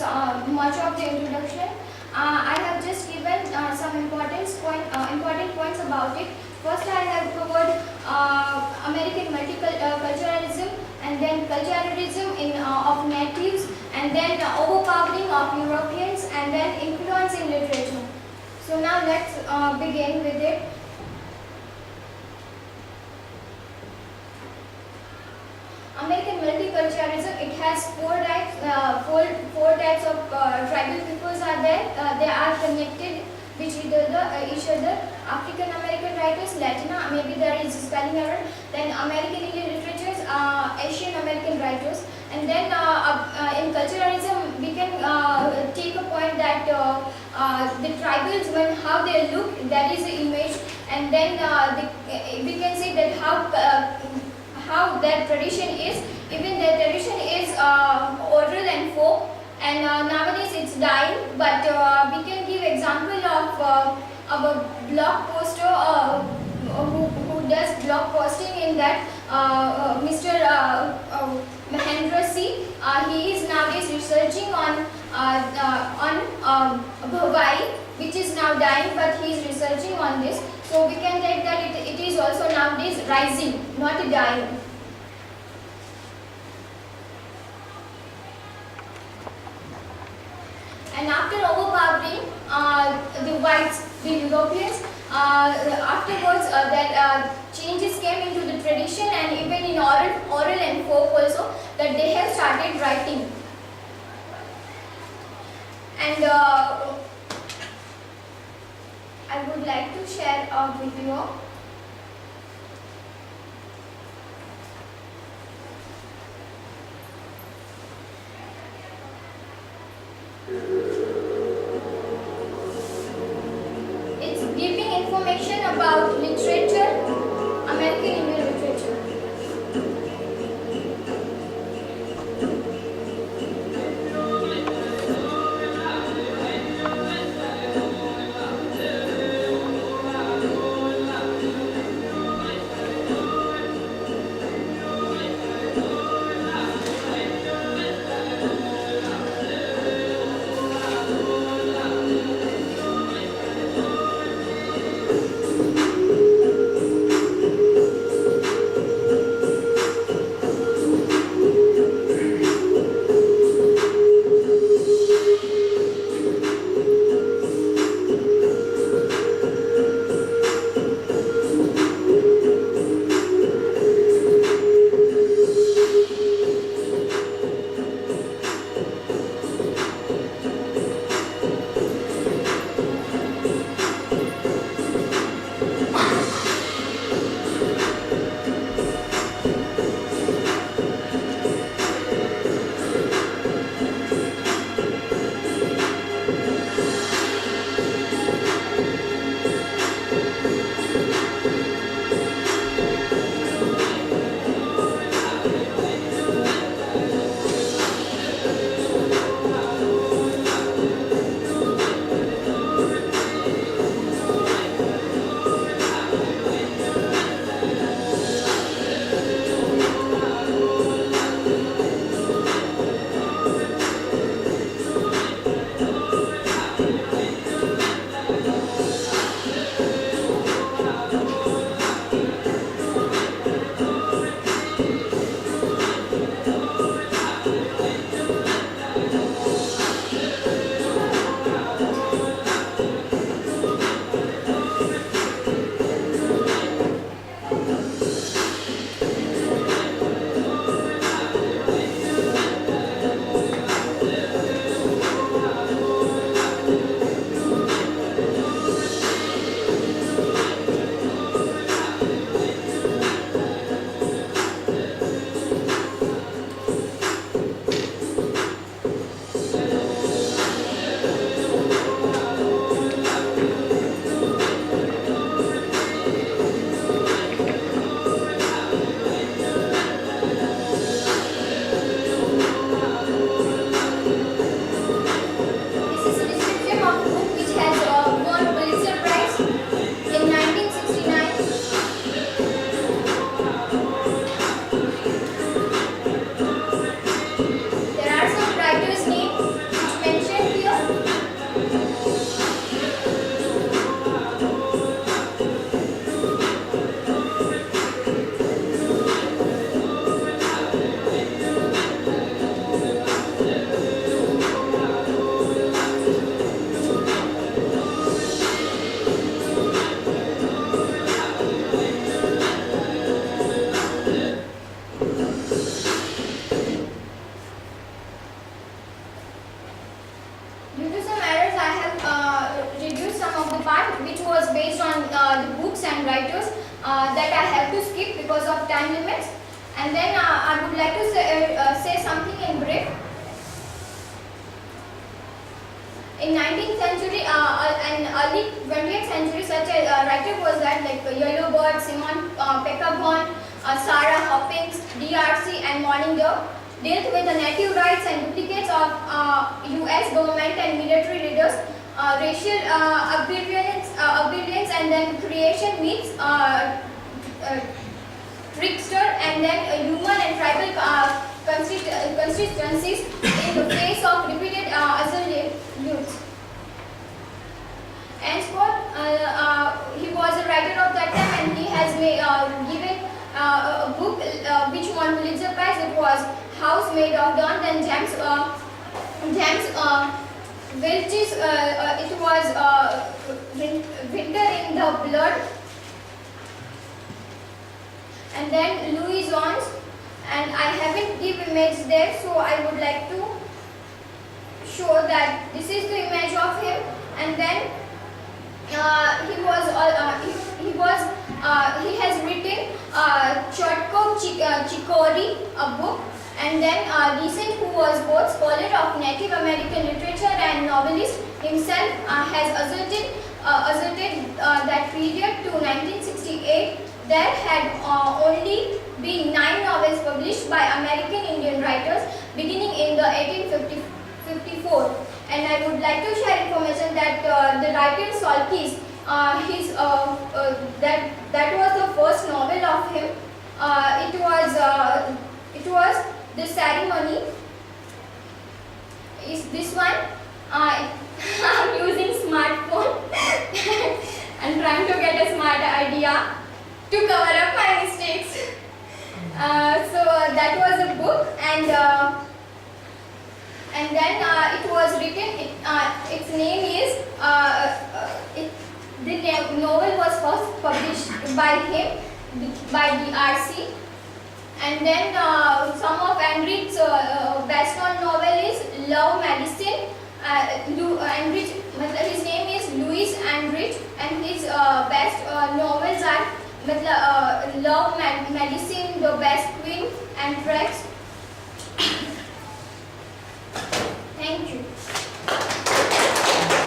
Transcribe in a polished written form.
much of the introduction. I have just given some important points about it. First, I have covered American multiculturalism, and then culturalism of natives, and then overpowering of Europeans, and then influence in literature. So now let's begin with it. American multiculturalism, it has four types of tribal peoples are there. They are connected with each other. African American writers, Latina, maybe there is spelling error. Then American Indian literatures, Asian American writers. And then in culturalism, we can take a point that the tribals, when how they look, that is the image. And then we can say that how their tradition is. Even their tradition is oral and folk, and nowadays it's dying. But we can give example of a blog poster who does blog posting in that Mr. Mahendra C. He is nowadays researching on Hawaii, which is now dying, but he is researching on this. So we can take that it is also nowadays rising, not dying. And after overpowering the whites, the Europeans, afterwards that changes came into the tradition, and even in oral and folk also, that they have started writing. And I would like to share a video. It's giving information about literature, American Indian literature. and writers that I have to skip because of time limits. And then I would like to say something in brief. In 19th century and early 20th century, such a writer was that like Yellow Bird, Simon Peckabone, Sarah Hoppings, DRC and Morning Dove dealt with the native rights and duplicates of US government and military leaders, racial obedience and then creation myths, trickster and then human and tribal consistencies in the face of repeated absolutes. Ainsworth, he was a writer of that time and he has given a book which won Pulitzer Prize. It was House Made of Dawn. Then James Welch's, it was Winter in the Blood. And then Louis Jones, and I haven't give image there, so I would like to show that this is the image of him. And then he has written Chotko Chikori, a book, and then Deason, who was both scholar of Native American literature and novelist himself, has asserted that period to 1968 there had only been 9 novels published by American Indian writers beginning in the 1854. And I would like to share information that the writer Salkis, that was the first novel of him. It was The Ceremony. Is this one? I'm using smartphone and trying to get a smart idea to cover up my mistakes. So that was a book, and then it was written. Its name is. The novel was first published by him by DRC, and then some of Andrich's best known novel is Love Medicine. His name is Louis Andrich, and his best novels are Love Medicine, The Best Queen, and Rex.